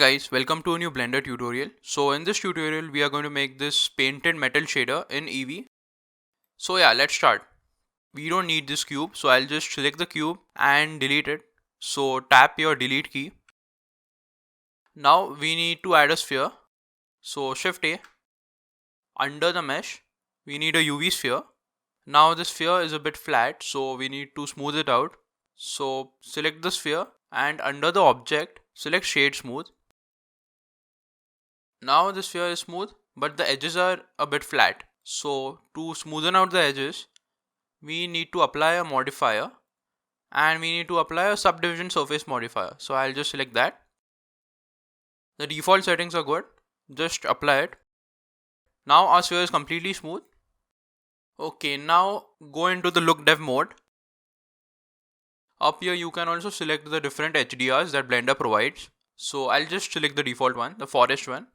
Guys, welcome to a new Blender tutorial. So in this tutorial we are going to make this painted metal shader in Eevee. So yeah, let's start. We don't need this cube, so I'll just select the cube and delete it. So tap your delete key. Now we need to add a sphere. So Shift A. Under the mesh, we need a UV sphere. Now the sphere is a bit flat, so we need to smooth it out. So select the sphere and under the object, select shade smooth. Now the sphere is smooth, but the edges are a bit flat. So to smoothen out the edges, we need to apply a modifier and we need to apply a subdivision surface modifier. So I'll just select that. The default settings are good. Just apply it. Now our sphere is completely smooth. Okay, now go into the look dev mode. Up here you can also select the different HDRs that Blender provides. So I'll just select the default one, the forest one.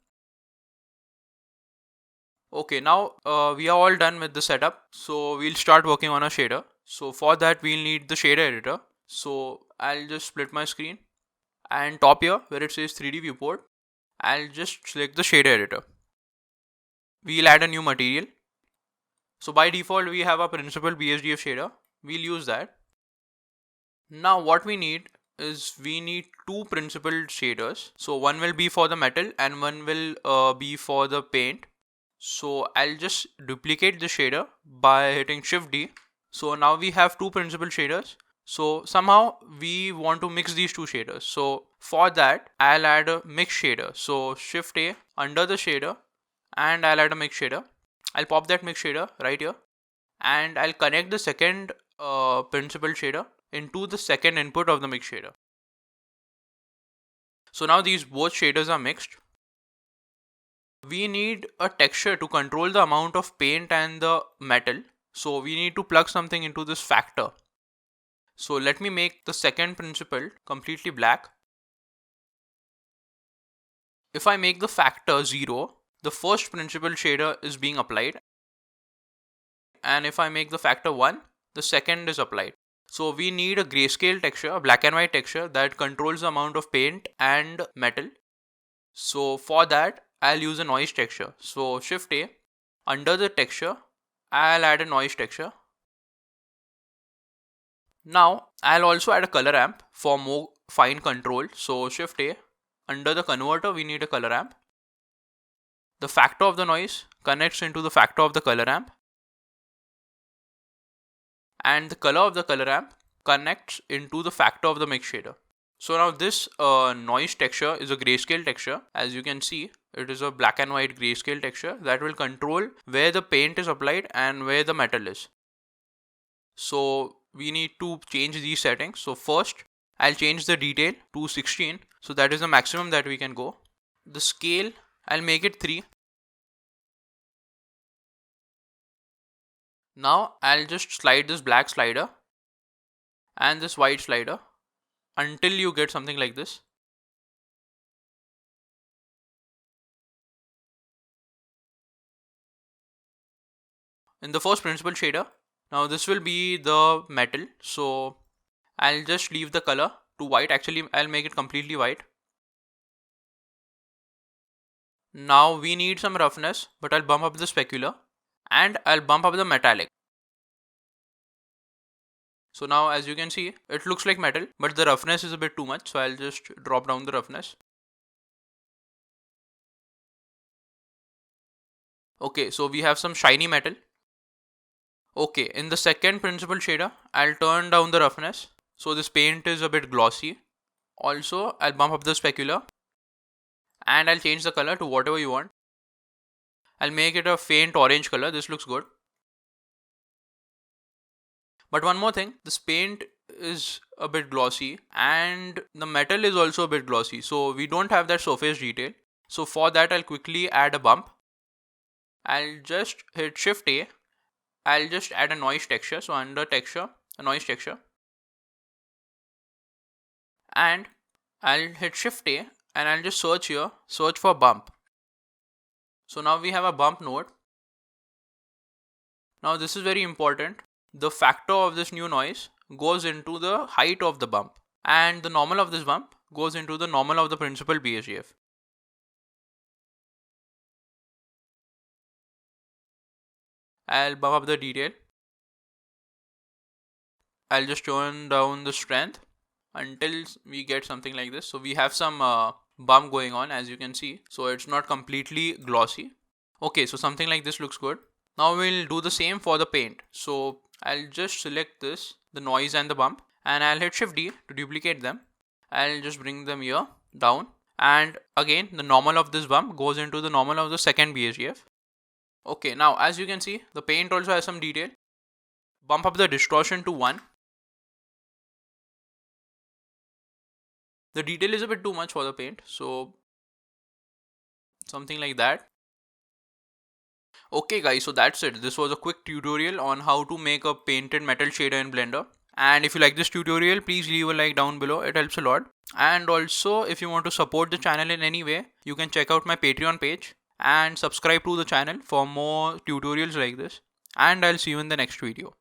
Okay, now we are all done with the setup. So we'll start working on a shader. So for that we'll need the shader editor. So I'll just split my screen and top here where it says 3D viewport, I'll just select the shader editor. We'll add a new material. So by default we have a principal BSDF shader. We'll use that. Now what we need is we need two principal shaders. So one will be for the metal and one will be for the paint. So I'll just duplicate the shader by hitting Shift D. So now we have two principal shaders. So somehow we want to mix these two shaders. So for that I'll add a mix shader. So Shift A under the shader and I'll add a mix shader. I'll pop that mix shader right here and I'll connect the second principal shader into the second input of the mix shader. So now these both shaders are mixed. We need a texture to control the amount of paint and the metal. So we need to plug something into this factor. So let me make the second principal completely black. If I make the factor 0, the first principal shader is being applied. And if I make the factor 1, the second is applied. So we need a grayscale texture, a black and white texture that controls the amount of paint and metal. So for that, I'll use a noise texture. So Shift A, under the texture, I'll add a noise texture. Now I'll also add a color ramp for more fine control. So Shift A, under the converter we need a color ramp. The factor of the noise connects into the factor of the color ramp. And the color of the color ramp connects into the factor of the mix shader. So now this noise texture is a grayscale texture. As you can see, it is a black and white grayscale texture that will control where the paint is applied and where the metal is. So we need to change these settings. So first I'll change the detail to 16. So that is the maximum that we can go. The scale, I'll make it 3. Now I'll just slide this black slider and this white slider until you get something like this. In the first principal shader, now this will be the metal. So I'll just leave the color to white. Actually, I'll make it completely white. Now we need some roughness, but I'll bump up the specular and I'll bump up the metallic. So now as you can see, it looks like metal, but the roughness is a bit too much. So I'll just drop down the roughness. Okay, so we have some shiny metal. Okay, in the second principal shader, I'll turn down the roughness. So this paint is a bit glossy. Also, I'll bump up the specular and I'll change the color to whatever you want. I'll make it a faint orange color. This looks good. But one more thing, this paint is a bit glossy and the metal is also a bit glossy. So we don't have that surface detail. So for that, I'll quickly add a bump. I'll just hit Shift A. I'll just add a noise texture. So under texture, a noise texture. And I'll hit Shift A and I'll just search here, search for bump. So now we have a bump node. Now this is very important. The factor of this new noise goes into the height of the bump and the normal of this bump goes into the normal of the principal BSGF. I'll bump up the detail. I'll just turn down the strength until we get something like this. So we have some bump going on, as you can see. So it's not completely glossy. Okay, so something like this looks good. Now we'll do the same for the paint. So I'll just select this, the noise and the bump, and I'll hit Shift D to duplicate them. I'll just bring them here down, and again the normal of this bump goes into the normal of the second BSGF. Okay, now as you can see, the paint also has some detail. Bump up the distortion to 1. The detail is a bit too much for the paint, so something like that. Okay guys, so that's it. This was a quick tutorial on how to make a painted metal shader in Blender. And if you like this tutorial, please leave a like down below. It helps a lot. And also, if you want to support the channel in any way, you can check out my Patreon page and subscribe to the channel for more tutorials like this. And I'll see you in the next video.